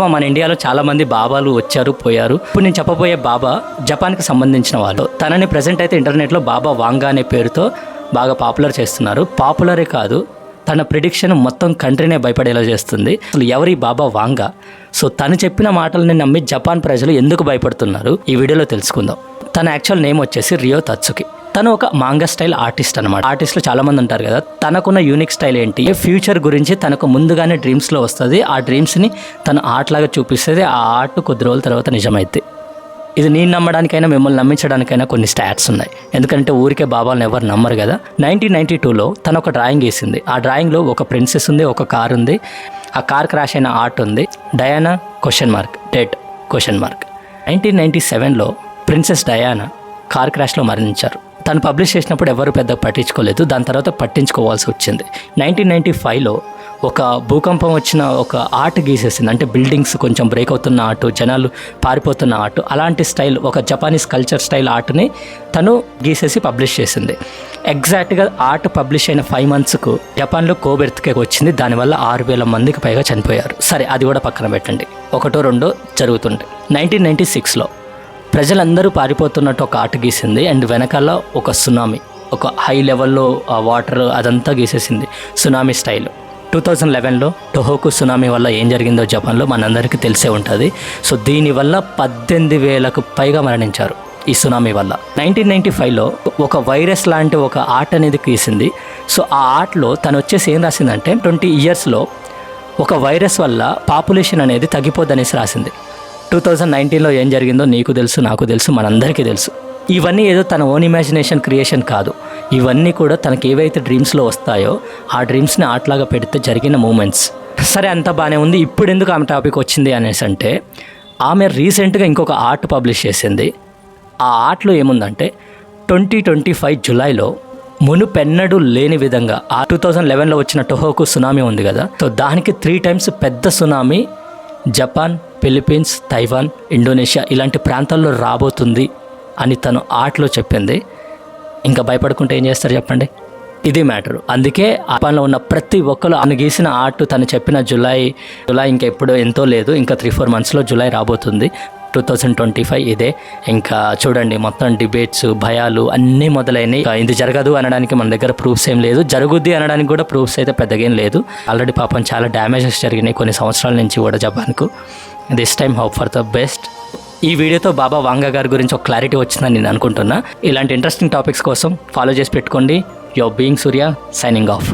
మన ఇండియాలో చాలా మంది బాబాలు వచ్చారు పోయారు. ఇప్పుడు నేను చెప్పబోయే బాబా జపాన్కి సంబంధించిన వాళ్ళు. తనని ప్రజెంట్ అయితే ఇంటర్నెట్లో బాబా వాంగా అనే పేరుతో బాగా పాపులర్ చేస్తున్నారు. పాపులరే కాదు, తన ప్రిడిక్షన్ మొత్తం కంట్రీనే భయపడేలా చేస్తుంది. అసలు ఎవరి బాబా వాంగా? సో తను చెప్పిన మాటలని నమ్మి జపాన్ ప్రజలు ఎందుకు భయపడుతున్నారు ఈ వీడియోలో తెలుసుకుందాం. తన యాక్చువల్ నేమ్ వచ్చేసి రియో తత్సుకి. తను ఒక మాంగా స్టైల్ ఆర్టిస్ట్ అనమాట. ఆర్టిస్టులు చాలా మంది ఉంటారు కదా, తనకున్న యూనిక్ స్టైల్ ఏంటి, ఫ్యూచర్ గురించి తనకు ముందుగానే డ్రీమ్స్లో వస్తుంది. ఆ డ్రీమ్స్ని తను ఆర్ట్ లాగా చూపిస్తుంది. ఆ ఆర్ట్ కొద్ది రోజుల తర్వాత నిజమైతే. ఇది నేను నమ్మడానికైనా మిమ్మల్ని నమ్మించడానికైనా కొన్ని స్టాట్స్ ఉన్నాయి. ఎందుకంటే ఊరికే బాబాలను ఎవరు నమ్మరు కదా. 1992లో తను ఒక డ్రాయింగ్ వేసింది. ఆ డ్రాయింగ్లో ఒక ప్రిన్సెస్ ఉంది, ఒక కార్ ఉంది, ఆ కార్ క్రాష్ అయిన ఆర్ట్ ఉంది. డయానా ? డెడ్ ? 1997లో ప్రిన్సెస్ డయానా కార్ క్రాష్లో మరణించారు. తను పబ్లిష్ చేసినప్పుడు ఎవరు పెద్ద పట్టించుకోలేదు. దాని తర్వాత పట్టించుకోవాల్సి వచ్చింది. 1995లో ఒక భూకంపం వచ్చిన ఒక ఆర్ట్ గీసేసింది. అంటే బిల్డింగ్స్ కొంచెం బ్రేక్ అవుతున్న ఆర్ట్, జనాలు పారిపోతున్న ఆర్ట్, అలాంటి స్టైల్ ఒక జపానీస్ కల్చర్ స్టైల్ ఆర్ట్ని తను గీసేసి పబ్లిష్ చేసింది. ఎగ్జాక్ట్గా ఆర్ట్ పబ్లిష్ అయిన 5 monthsకు జపాన్లో కోవిడ్ ఎర్త్క్వేక్ వచ్చింది. దానివల్ల 6,000 మందికి పైగా చనిపోయారు. సరే, అది కూడా పక్కన పెట్టండి, ఒకటో రెండో జరుగుతుండే. 1996లో ప్రజలందరూ పారిపోతున్నట్టు ఒక ఆర్ట్ గీసింది. అండ్ వెనకాల ఒక సునామీ, ఒక హై లెవెల్లో వాటర్ అదంతా గీసేసింది సునామీ స్టైల్. 2011లో టొహోకు సునామీ వల్ల ఏం జరిగిందో జపాన్లో మనందరికీ తెలిసే ఉంటుంది. సో దీనివల్ల 18,000కు పైగా మరణించారు ఈ సునామీ వల్ల. 1995లో ఒక వైరస్ లాంటి ఒక ఆర్ట్ అనేది గీసింది. సో ఆ ఆర్ట్లో తను వచ్చేసి ఏం రాసిందంటే 20 yearsలో ఒక వైరస్ వల్ల పాపులేషన్ అనేది తగ్గిపోద్దనేసి రాసింది. 2019లో ఏం జరిగిందో నీకు తెలుసు, నాకు తెలుసు, మనందరికీ తెలుసు. ఇవన్నీ ఏదో తన ఓన్ ఇమాజినేషన్ క్రియేషన్ కాదు. ఇవన్నీ కూడా తనకి ఏవైతే డ్రీమ్స్లో వస్తాయో ఆ డ్రీమ్స్ని ఆర్ట్లాగా పెడితే జరిగిన మూమెంట్స్. సరే, అంతా బాగానే ఉంది. ఇప్పుడు ఎందుకు ఆమె టాపిక్ వచ్చింది అనేసి అంటే, ఆమె రీసెంట్గా ఇంకొక ఆర్ట్ పబ్లిష్ చేసింది. ఆ ఆర్ట్లో ఏముందంటే 2025 జూలైలో మునుపెన్నడూ లేని విధంగా ఆ 2011లో వచ్చిన టొహోకు సునామీ ఉంది కదా, సో దానికి 3 times పెద్ద tsunami Japan, Philippines, Taiwan, Indonesia ఇలాంటి ప్రాంతాల్లో రాబోతుంది అని తను ఆర్ట్లో చెప్పింది. ఇంకా భయపడుకుంటే ఏం చేస్తారు చెప్పండి? ఇది మ్యాటరు. అందుకే జపాన్లో ఉన్న ప్రతి ఒక్కరు ఆయన గీసిన ఆర్ట్ తను చెప్పిన జూలై ఇంకా ఎప్పుడో ఎంతో లేదు, ఇంకా 3-4 monthsలో జూలై రాబోతుంది 2025. ఇదే ఇంకా చూడండి, మొత్తం డిబేట్స్, భయాలు అన్నీ మొదలైనవి. ఇది జరగదు అనడానికి మన దగ్గర ప్రూఫ్స్ ఏం లేదు, జరుగుద్ది అనడానికి కూడా ప్రూఫ్స్ అయితే పెద్దగా ఏం లేదు. ఆల్రెడీ పాపం చాలా డ్యామేజెస్ జరిగినాయి కొన్ని సంవత్సరాల నుంచి కూడా జపాన్కు. This time hope for the best. ఈ వీడియోతో బాబా వాంగా గారి గురించి ఒక క్లారిటీ వచ్చిందని నేను అనుకుంటున్నా. ఇలాంటి ఇంట్రెస్టింగ్ టాపిక్స్ కోసం ఫాలో చేసి పెట్టుకోండి. Your being Surya, signing off.